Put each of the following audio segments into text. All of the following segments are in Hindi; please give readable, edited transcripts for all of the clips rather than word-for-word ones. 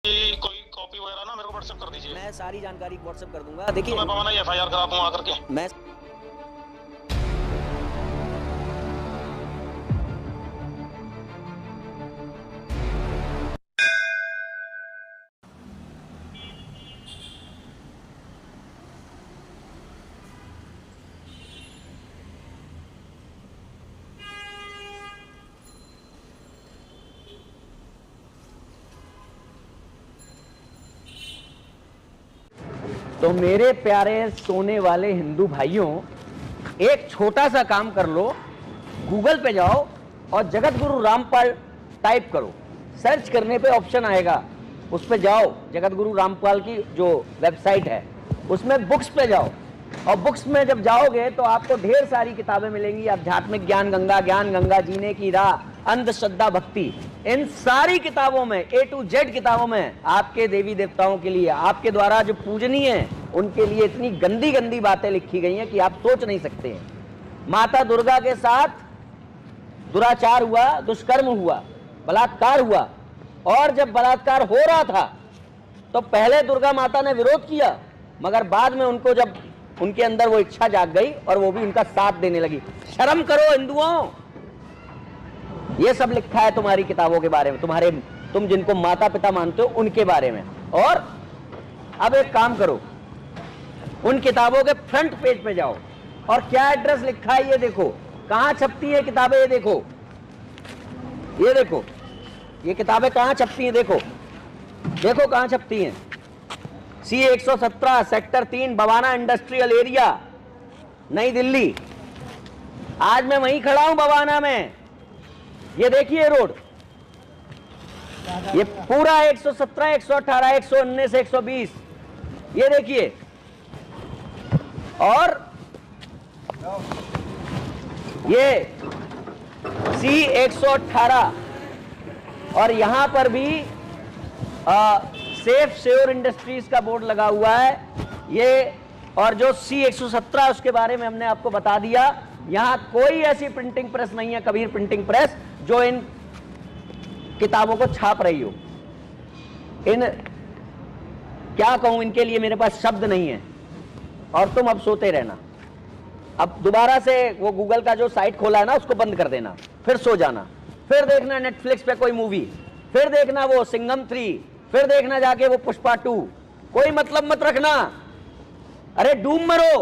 कोई कॉपी वगैरह ना मेरे को व्हाट्सएप कर दीजिए। मैं सारी जानकारी व्हाट्सएप कर दूंगा। देखिए तो मैं पवाना एफआईआर करा दूं आकर के। मैं तो मेरे प्यारे सोने वाले हिंदू भाइयों, एक छोटा सा काम कर लो। गूगल पे जाओ और जगत गुरु रामपाल टाइप करो। सर्च करने पे ऑप्शन आएगा, उस पे जाओ। जगत गुरु रामपाल की जो वेबसाइट है उसमें बुक्स पे जाओ, और बुक्स में जब जाओगे तो आपको ढेर सारी किताबें मिलेंगी। आध्यात्मिक ज्ञान गंगा, जीने की राह, अंधश्रद्धा, भक्ति, इन सारी किताबों में A to Z किताबों में आपके देवी देवताओं के लिए, आपके द्वारा जो पूजनीय है उनके लिए इतनी गंदी गंदी बातें लिखी गई हैं कि आप सोच नहीं सकते हैं। माता दुर्गा के साथ दुराचार हुआ, दुष्कर्म हुआ, बलात्कार हुआ, और जब बलात्कार हो रहा था तो पहले दुर्गा माता ने विरोध किया, मगर बाद में उनको जब उनके अंदर वो इच्छा जाग गई और वो भी उनका साथ देने लगी। शर्म करो हिंदुओं, ये सब लिखा है तुम्हारी किताबों के बारे में, तुम जिनको माता पिता मानते हो उनके बारे में। और अब एक काम करो, उन किताबों के फ्रंट पेज पे जाओ और क्या एड्रेस लिखा है ये देखो। कहां छपती है किताबें, ये देखो, ये देखो, ये किताबें कहां छपती हैं, देखो देखो कहां छपती हैं। C117 sector 3 Bawana industrial area, नई दिल्ली। आज मैं वहीं खड़ा हूं बवाना में। ये देखिए रोड, ये पूरा 117, 118, 119, 120, ये देखिए। और ये C118, और यहां पर भी सेफ श्योर इंडस्ट्रीज का बोर्ड लगा हुआ है ये। और जो C117 उसके बारे में हमने आपको बता दिया। यहां कोई ऐसी प्रिंटिंग प्रेस नहीं है, कबीर प्रिंटिंग प्रेस, जो इन किताबों को छाप रही हो। इन क्या कहूं, इनके लिए मेरे पास शब्द नहीं है। और तुम अब सोते रहना, अब दोबारा से वो गूगल का जो साइट खोला है ना उसको बंद कर देना, फिर सो जाना, फिर देखना नेटफ्लिक्स पे कोई मूवी, फिर देखना वो सिंघम 3, फिर देखना जाके वो पुष्पा 2। कोई मतलब मत रखना, अरे डूब मरो।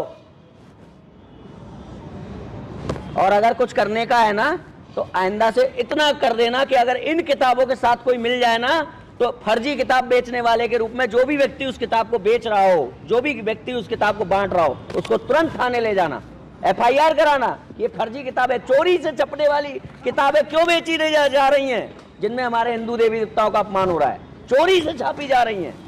और अगर कुछ करने का है ना तो आइंदा से इतना कर देना कि अगर इन किताबों के साथ कोई मिल जाए ना, तो फर्जी किताब बेचने वाले के रूप में जो भी व्यक्ति उस किताब को बेच रहा हो, जो भी व्यक्ति उस किताब को बांट रहा हो, उसको तुरंत थाने ले जाना, FIR कराना। ये फर्जी किताबें, चोरी से छपने वाली किताबें क्यों बेची जा रही हैं, जिनमें हमारे हिंदू देवी देवताओं का अपमान हो रहा है, चोरी से छापी जा रही हैं।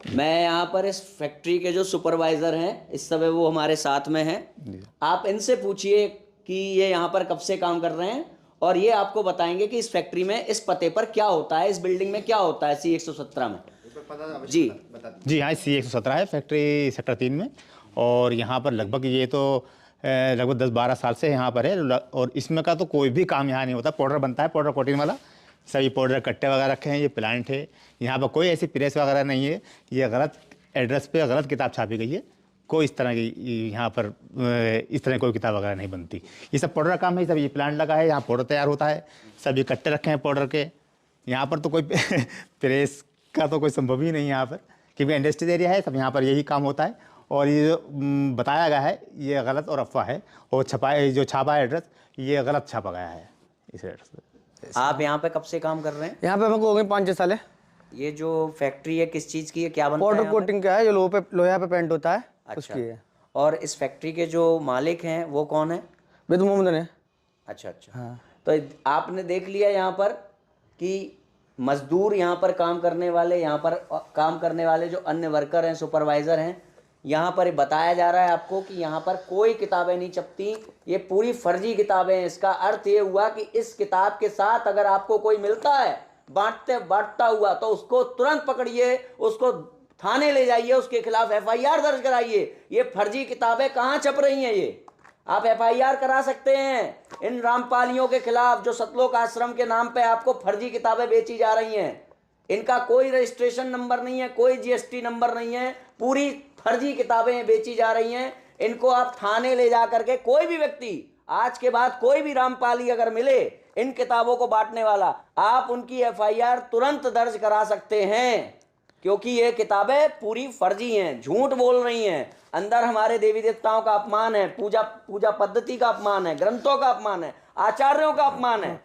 मैं यहाँ पर इस फैक्ट्री के जो सुपरवाइजर हैं इस समय वो हमारे साथ में हैं। आप इनसे पूछिए कि ये यहाँ पर कब से काम कर रहे हैं, और ये आपको बताएंगे कि इस फैक्ट्री में, इस पते पर क्या होता है, इस बिल्डिंग में क्या होता है C117 में। जी जी हाँ, C117 है फैक्ट्री सेक्टर 3 में। और यहाँ पर लगभग ये तो लगभग 10-12 साल से यहाँ पर है। और इसमें का तो कोई भी काम यहाँ नहीं होता। पाउडर बनता है, पाउडर कोटिंग वाला, सभी पाउडर कट्टे वगैरह रखे हैं। ये प्लांट है, यहाँ पर कोई ऐसी प्रेस वगैरह नहीं है। ये गलत एड्रेस पे गलत किताब छापी गई है। कोई इस तरह की यहाँ पर इस तरह कोई किताब वगैरह नहीं बनती। ये सब पाउडर का काम है, सब ये प्लांट लगा है, यहाँ पाउडर तैयार होता है, सभी कट्टे रखे हैं पाउडर के। यहाँ पर तो कोई प्रेस का तो कोई संभव ही नहीं है यहाँ पर, क्योंकि इंडस्ट्रियल एरिया है, सब यहाँ पर यही काम होता है। और ये जो बताया गया है ये गलत और अफवाह है। और जो छापा है एड्रेस, ये गलत छापा गया है इस एड्रेस पे। आप यहाँ पे कब से काम कर रहे हैं? यहाँ पे हमको हो गए 5-6 साल है। ये जो फैक्ट्री है किस चीज़ की है, क्या बनता है? पाउडर कोटिंग का है, जो लोहे पे पेंट होता है। अच्छा। उसकी है। और इस फैक्ट्री के जो मालिक हैं वो कौन है? बेद मोहम्मद है। अच्छा अच्छा। हाँ। तो आपने देख लिया यहाँ पर कि मजदूर यहाँ पर काम करने वाले, यहाँ पर काम करने वाले जो अन्य वर्कर हैं, सुपरवाइज़र हैं, यहाँ पर बताया जा रहा है आपको कि यहाँ पर कोई किताबें नहीं छपती, ये पूरी फर्जी किताबें हैं। इसका अर्थ ये हुआ कि इस किताब के साथ अगर आपको कोई मिलता है बांटता हुआ तो उसको तुरंत पकड़िए, उसको थाने ले जाइए, उसके खिलाफ FIR दर्ज कराइए। ये फर्जी किताबें कहाँ छप रही हैं? ये आप FIR करा सकते हैं इन रामपालियों के खिलाफ जो सतलोक आश्रम के नाम पे आपको फर्जी किताबें बेची जा रही हैं। इनका कोई रजिस्ट्रेशन नंबर नहीं है, कोई GST नंबर नहीं है, पूरी फर्जी किताबें बेची जा रही हैं। इनको आप थाने ले जा करके, कोई भी व्यक्ति आज के बाद कोई भी रामपाली अगर मिले इन किताबों को बांटने वाला, आप उनकी FIR तुरंत दर्ज करा सकते हैं, क्योंकि ये किताबें पूरी फर्जी हैं, झूठ बोल रही हैं। अंदर हमारे देवी देवताओं का अपमान है, पूजा पद्धति का अपमान है, ग्रंथों का अपमान है, आचार्यों का अपमान है,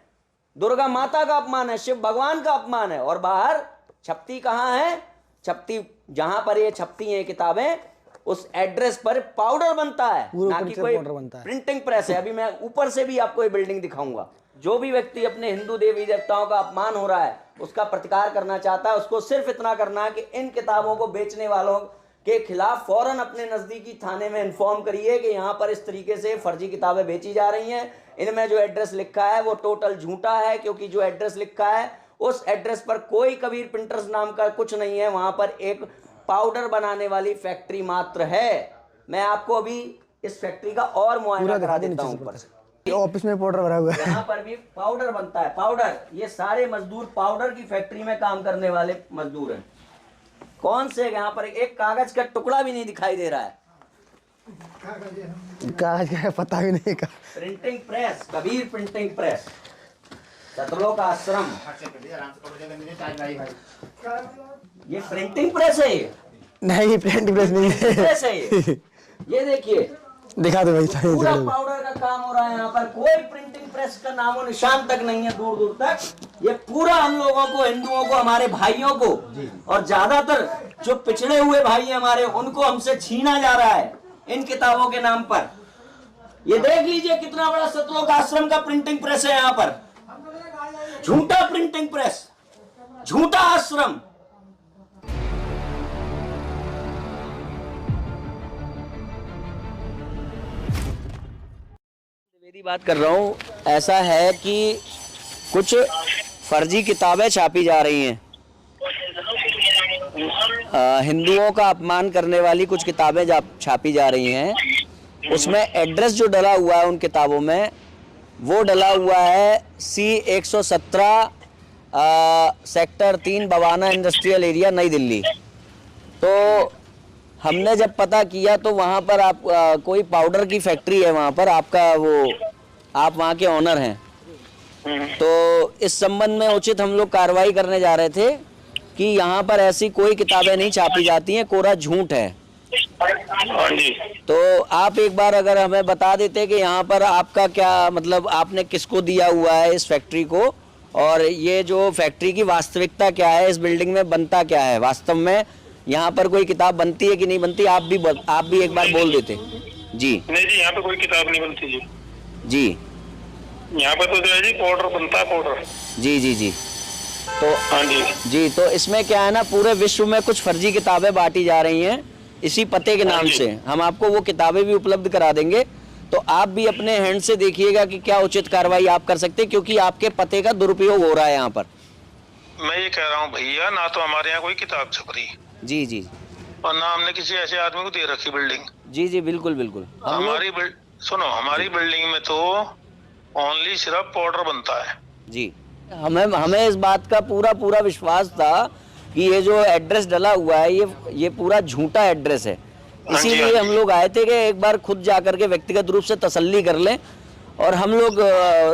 दुर्गा माता का अपमान है, शिव भगवान का अपमान है। और बाहर छपती कहाँ है? छपती जहां पर ये छपती हैं किताबें, उस एड्रेस पर पाउडर बनता है, ना कि कोई प्रिंटिंग प्रेस है। अभी मैं ऊपर से भी आपको ये बिल्डिंग दिखाऊंगा। जो भी व्यक्ति अपने हिंदू देवी देवताओं का अपमान हो रहा है, उसका प्रतिकार करना चाहता है, उसको सिर्फ इतना करना है कि इन किताबों को बेचने वालों के खिलाफ फौरन अपने नजदीकी थाने में इन्फॉर्म करिए कि यहाँ पर इस तरीके से फर्जी किताबें बेची जा रही हैं। इनमें जो एड्रेस लिखा है वो टोटल झूठा है, क्योंकि जो एड्रेस लिखा है उस एड्रेस पर कोई कबीर प्रिंटर्स नाम का कुछ नहीं है। वहां पर एक पाउडर बनाने वाली फैक्ट्री मात्र है। मैं आपको अभी इस फैक्ट्री का और मुआयना करा देता हूँ। ऊपर से ऑफिस में पाउडर भरा हुआ है, यहाँ पर भी पाउडर बनता है। पाउडर, ये सारे मजदूर पाउडर की फैक्ट्री में काम करने वाले मजदूर हैं। कौन से? यहाँ पर एक कागज का टुकड़ा भी नहीं दिखाई दे रहा है। कागज का पता भी नहीं का। Printing press, Kabir printing press, Satlok Ashram, ये प्रिंटिंग प्रेस है। ये नहीं, प्रिंटिंग प्रेस नहीं है, प्रेस है ये देखिए, दिखा दो भाई। पूरा पाउडर का काम हो रहा है यहाँ पर। कोई प्रिंटिंग प्रेस का नामो निशान तक नहीं है दूर दूर तक। ये पूरा हम लोगों को, हिंदुओं को, हमारे भाइयों को, और ज्यादातर जो पिछड़े हुए भाई हैं हमारे, उनको हमसे छीना जा रहा है इन किताबों के नाम पर। ये देख लीजिए कितना बड़ा सतलोक आश्रम का प्रिंटिंग प्रेस है यहाँ पर। झूठा प्रिंटिंग प्रेस, झूठा आश्रम। मेरी बात कर रहा हूँ। ऐसा है कि कुछ फर्जी किताबें छापी जा रही हैं, हिंदुओं का अपमान करने वाली कुछ किताबें छापी जा रही हैं। उसमें एड्रेस जो डला हुआ है उन किताबों में, वो डला हुआ है C117 sector 3 Bawana industrial area, नई दिल्ली। तो हमने जब पता किया तो वहाँ पर आप कोई पाउडर की फैक्ट्री है वहाँ पर, आपका वो, आप वहाँ के ऑनर हैं। तो इस संबंध में उचित हम लोग कार्रवाई करने जा रहे थे कि यहाँ पर ऐसी कोई किताबें नहीं छापी जाती हैं, कोरा झूठ है। तो आप एक बार अगर हमें बता देते कि यहाँ पर आपका क्या मतलब, आपने किसको दिया हुआ है इस फैक्ट्री को, और ये जो फैक्ट्री की वास्तविकता क्या है, इस बिल्डिंग में बनता क्या है, वास्तव में यहाँ पर कोई किताब बनती है कि नहीं बनती, आप भी एक बार बोल देते। जी नहीं जी, यहाँ पे कोई किताब नहीं बनती जी। जी यहाँ पे तो जो है जी पाउडर बनता है, पाउडर। जी जी जी। तो हाँ जी जी, तो इसमें क्या है ना, पूरे विश्व में कुछ फर्जी किताबें बांटी जा रही हैं इसी पते के नाम से। हम आपको वो किताबें भी उपलब्ध करा देंगे, तो आप भी अपने हैंड से देखिएगा कि क्या उचित कार्रवाई आप कर सकते हैं, क्योंकि आपके पते का दुरुपयोग हो रहा है यहाँ पर। मैं ये कह रहा हूँ भैया, ना तो हमारे यहाँ कोई किताब छप रही, जी जी, और ना हमने किसी ऐसे आदमी को दे रखी बिल्डिंग। जी जी, बिल्कुल बिल्कुल। सुनो, हमारी बिल्डिंग में तो ओनली सिर्फ पाउडर बनता है जी। हमें इस बात का पूरा विश्वास था कि ये जो एड्रेस डला हुआ है ये पूरा झूठा एड्रेस है। इसीलिए हम लोग आए थे कि एक बार खुद जाकर के व्यक्तिगत रूप से तसल्ली कर लें, और हम लोग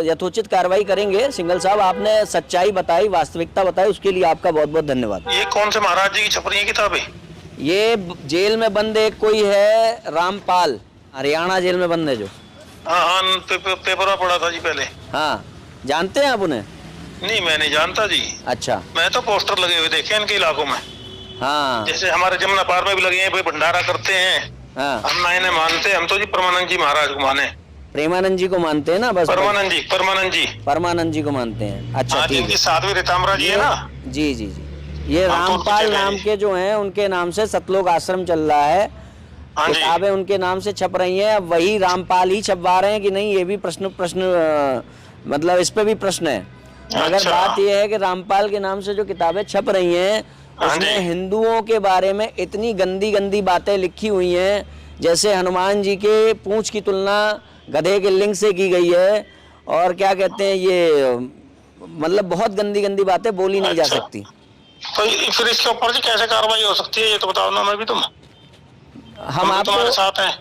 यथोचित कार्रवाई करेंगे। सिंघल साहब, आपने सच्चाई बताई, वास्तविकता बताई, उसके लिए आपका बहुत बहुत धन्यवाद। ये कौन से महाराज जी की छप रही है किताबें? ये जेल में बंद एक कोई है रामपाल, हरियाणा जेल में बंद है जो। हाँ, पेपर में पढ़ा था जी पहले। हाँ, जानते हैं आप उन्हें? नहीं, मैं नहीं जानता जी। अच्छा। मैं तो पोस्टर लगे हुए देखे इनके इलाकों में। हाँ, जैसे हमारे जमुना पार में भी लगे हैं, भंडारा करते हैं। हाँ, हम ना इन्हें मानते, हम तो जी परमानंद जी महाराज को माने। प्रेमानंद जी को मानते हैं ना? बस परमानंद जी परमानंद जी को मानते हैं। अच्छा, हाँ, ठीक है। जिनके साथ भी रीताम्बरा जी है ना। जी जी जी, ये हम तो रामपाल उनके नाम के जो हैं उनके नाम से सतलोक आश्रम चल रहा है, हाँ जी। किताबें उनके नाम से छप रही हैं। अब वही रामपाल ही छपवा रहे हैं कि नहीं, ये भी प्रश्न मतलब इस पे भी प्रश्न है। मगर अच्छा। बात यह है कि रामपाल के नाम से जो किताबें छप रही हैं हाँ उसमें जी। हिंदुओं के बारे में इतनी गंदी गंदी बातें लिखी हुई हैं, जैसे हनुमान जी के पूंछ की तुलना गधे के लिंग से की गई है, और क्या कहते हैं ये, मतलब बहुत गंदी गंदी बातें बोली नहीं जा अच्छा। सकती। तो फिर इसके ऊपर जी कैसे कार्रवाई हो सकती है, ये तो बताओ ना। मैं भी हम भी तुम्हारे आपको, साथ हैं।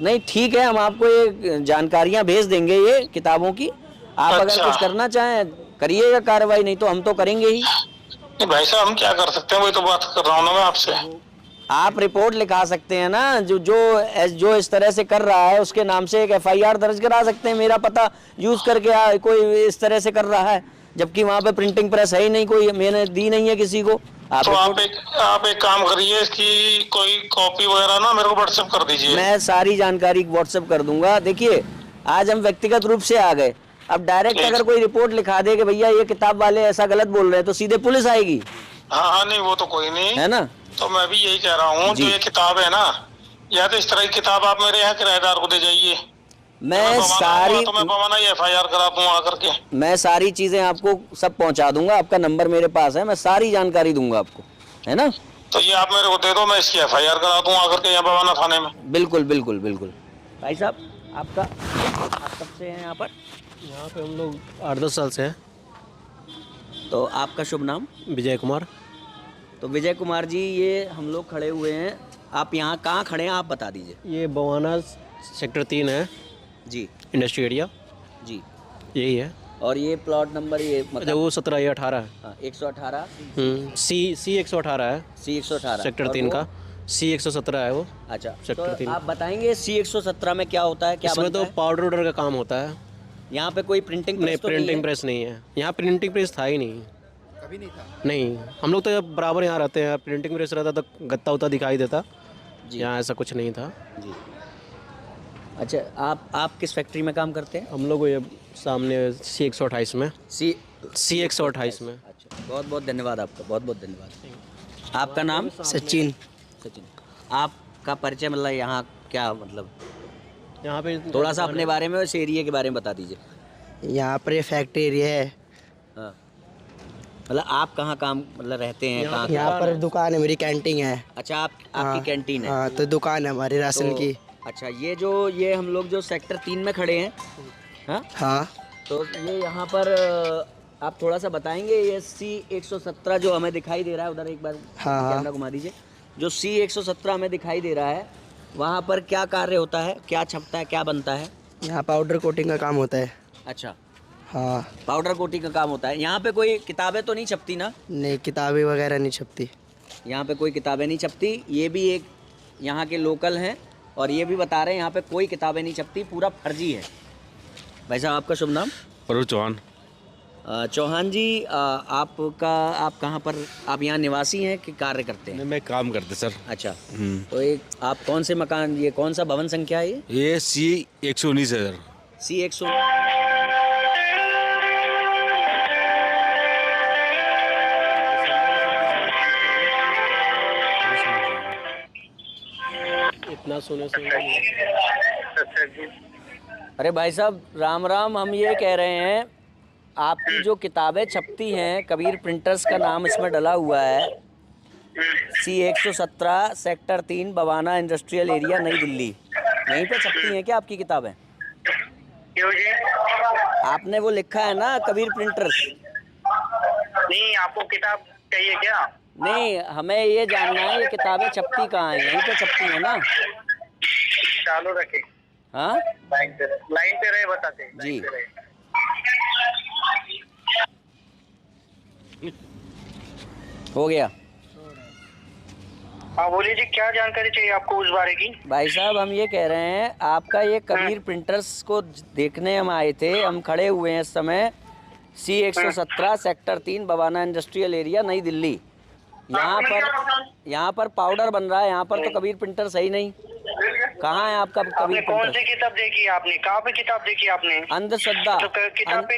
नहीं ठीक है, हम आपको ये जानकारियां भेज देंगे ये किताबों की। आप अगर अच्छा। कुछ करना चाहें करिएगा कार्रवाई, नहीं तो हम तो करेंगे ही। नहीं भाई साहब, हम क्या कर सकते हैं, वही तो बात कर रहा हूँ ना मैं आपसे। आप रिपोर्ट लिखा सकते हैं ना, जो इस तरह से कर रहा है उसके नाम से एक एफआईआर दर्ज करा सकते हैं। मेरा पता यूज करके कोई इस तरह से कर रहा है, जबकि वहां पे प्रिंटिंग प्रेस है ही नहीं, कोई मैंने दी नहीं है किसी को। तो आप एक काम करिए, इसकी कोई कॉपी वगैरह ना मेरे को व्हाट्सएप कर दीजिए। मैं सारी जानकारी व्हाट्सएप कर दूंगा। देखिए, आज हम व्यक्तिगत रूप से आ गए, अब डायरेक्ट ठीक। अगर कोई रिपोर्ट लिखा दे कि भैया ये किताब वाले ऐसा गलत बोल रहे हैं, तो सीधे पुलिस आएगी, हाँ हाँ, नहीं वो तो कोई नहीं है ना। तो मैं भी यही कह रहा हूँ, जो जी। ये किताब है ना, या तो इस तरह की किताब आप मेरे यहाँ किराएदार को दे जाइए। मैं तो मैं बवाना ही एफआईआर करा दूंगा आकर के। मैं सारी चीजें आपको सब पहुंचा दूंगा, आपका नंबर मेरे पास है, मैं सारी जानकारी दूंगा आपको, है ना। तो ये आप मेरे को दे दो, मैं इसकी एफआईआर करा दूंगा आकर के यहाँ बवाना थाने में। बिल्कुल बिल्कुल बिल्कुल। भाई साहब, आप कब से हैं यहाँ पर? यहाँ पे हम लोग 8-10 साल से हैं। तो आपका शुभ नाम? विजय कुमार। तो विजय कुमार जी, ये हम लोग खड़े हुए हैं, आप यहाँ कहाँ खड़े हैं आप बता दीजिए। ये बवाना सेक्टर 3 है जी इंडस्ट्री एरिया, जी। यही है। और ये प्लॉट नंबर, ये अच्छा, वो 17 या 18 है। हाँ, 118 सी 118 है C118 सेक्टर 3 का। C 117 है वो। अच्छा, सेक्टर तो 3। आप बताएंगे C117 में क्या होता है, क्या इसमें बनता तो है? पाउडर वाउडर का काम होता है। यहाँ पे कोई प्रिंटिंग नहीं, प्रेस तो नहीं प्रिंटिंग है? प्रेस नहीं है यहाँ। प्रिंटिंग प्रेस था ही नहीं, कभी नहीं था। नहीं, हम लोग तो जब बराबर यहाँ रहते हैं, प्रिंटिंग प्रेस रहता तो गत्ता उत्ता दिखाई देता, यहाँ ऐसा कुछ नहीं था जी। अच्छा, आप किस फैक्ट्री में काम करते हैं? हम लोग। ये सामने C 128 में। C C 128 में। अच्छा, बहुत बहुत धन्यवाद आपका, बहुत बहुत धन्यवाद। आपका नाम? सचिन। सचिन। आपका परिचय, मतलब यहाँ क्या, मतलब यहाँ पे थोड़ा सा अपने बारे में, उस एरिया के बारे में बता दीजिए। यहाँ पर ये फैक्ट्री एरिया है। हाँ, मतलब आप कहाँ काम, मतलब रहते हैं कहाँ? यहाँ पर दुकान है, मेरी कैंटीन है। अच्छा, आपकी कैंटीन है। हाँ, तो दुकान है हमारी राशन तो- की। अच्छा, ये हम लोग जो सेक्टर 3 में खड़े हैं, हाँ, हाँ, तो ये यहाँ पर आप थोड़ा सा बताएंगे, ये C117 जो हमें दिखाई दे रहा है, उधर एक बार हाँ। कैमरा घुमा दीजिए। जो C117 हमें दिखाई दे रहा है, वहाँ पर क्या कार्य होता है, क्या छपता है, क्या बनता है? यहाँ पाउडर कोटिंग का काम होता है। अच्छा, हाँ। पाउडर कोटिंग का काम होता है। यहाँ पे कोई किताबें तो नहीं छपती ना? नहीं, किताबें वगैरह नहीं छपती। यहाँ पे कोई किताबें नहीं छपती। ये भी एक यहाँ के लोकल हैं और ये भी बता रहे हैं यहाँ पे कोई किताबें नहीं छपती, पूरा फर्जी है। भाई साहब, आपका शुभ नाम? अरुण चौहान। चौहान जी, आप कहाँ पर, आप यहाँ निवासी हैं कि कार्य करते हैं? मैं काम करते सर। अच्छा, तो एक आप कौन से मकान, ये कौन सा भवन संख्या है ये C 119 है सर। C100? इतना सोने से अरे भाई साहब, राम राम। हम ये कह रहे हैं, आपकी जो किताबें छपती हैं, कबीर प्रिंटर्स का नाम इसमें डला हुआ है, C 117 sector 3 Bawana industrial area नई दिल्ली, यहीं पे छपती हैं क्या आपकी किताबें? क्यों जी? आपने वो लिखा है ना, कबीर प्रिंटर्स? नहीं, आपको किताब चाहिए क्या? नहीं, हमें ये जानना है ये किताबें छपती कहाँ हैं, यहीं पे छपती हैं ना? चालू रखे। हाँ लाइन पे रहे, बताते हैं। जी। लाइन पे रहे। हो गया। हाँ बोलिए जी, क्या जानकारी चाहिए आपको उस बारे की? भाई साहब, हम ये कह रहे हैं, आपका ये कबीर प्रिंटर्स को देखने हम आए थे, हम खड़े हुए हैं इस समय C 117 sector 3 Bawana industrial area नई दिल्ली। यहाँ पर पाउडर बन रहा है, यहाँ पर तो कबीर प्रिंटर सही नहीं। कहाँ है आपका आपने कबीर कौन प्रिंटर? सी किताब देखी आपने? कहाँ पे किताब देखी आपने? अंधश्रद्धा, तो किताब पे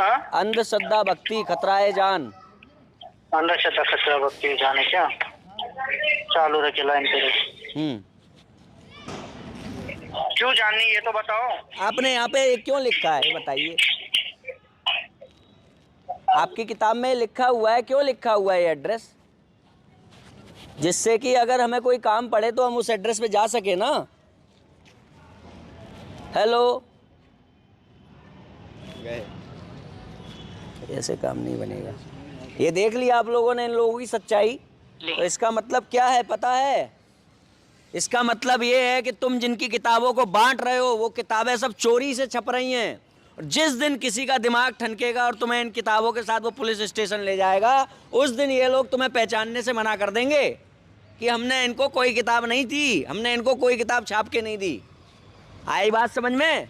हाँ? अंधश्रद्धा भक्ति खतरा है जान। अंदर से तक कचरा बत्ती जाने क्या चालू रखे लाइन पे क्यों जाननी ये तो बताओ। आपने यहाँ पे क्यों लिखा है ये बताइए, आपकी किताब में लिखा हुआ है, क्यों लिखा हुआ है ये एड्रेस, जिससे कि अगर हमें कोई काम पड़े तो हम उस एड्रेस पे जा सके ना। हेलो, ऐसे काम नहीं बनेगा। ये देख लिया आप लोगों ने इन लोगों की सच्चाई। तो इसका मतलब क्या है पता है? इसका मतलब ये है कि तुम जिनकी किताबों को बांट रहे हो वो किताबें सब चोरी से छप रही हैं। और जिस दिन किसी का दिमाग ठनकेगा और तुम्हें इन किताबों के साथ वो पुलिस स्टेशन ले जाएगा, उस दिन ये लोग तुम्हें पहचानने से मना कर देंगे कि हमने इनको कोई किताब नहीं दी, हमने इनको कोई किताब छाप के नहीं दी। आई बात समझ में?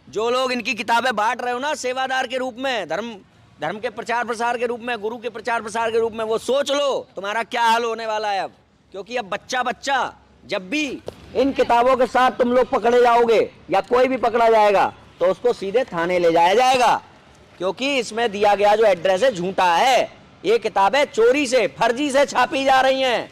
जो लोग इनकी किताबें बांट रहे हो ना सेवादार के रूप में, धर्म के प्रचार प्रसार के रूप में, गुरु के प्रचार प्रसार के रूप में, वो सोच लो तुम्हारा क्या हाल होने वाला है अब। क्योंकि अब बच्चा जब भी इन किताबों के साथ तुम लोग पकड़े जाओगे या कोई भी पकड़ा जाएगा तो उसको सीधे थाने ले जाया जाएगा, क्योंकि इसमें दिया गया जो एड्रेस है झूठा है। ये किताबें चोरी से, फर्जी से छापी जा रही हैं।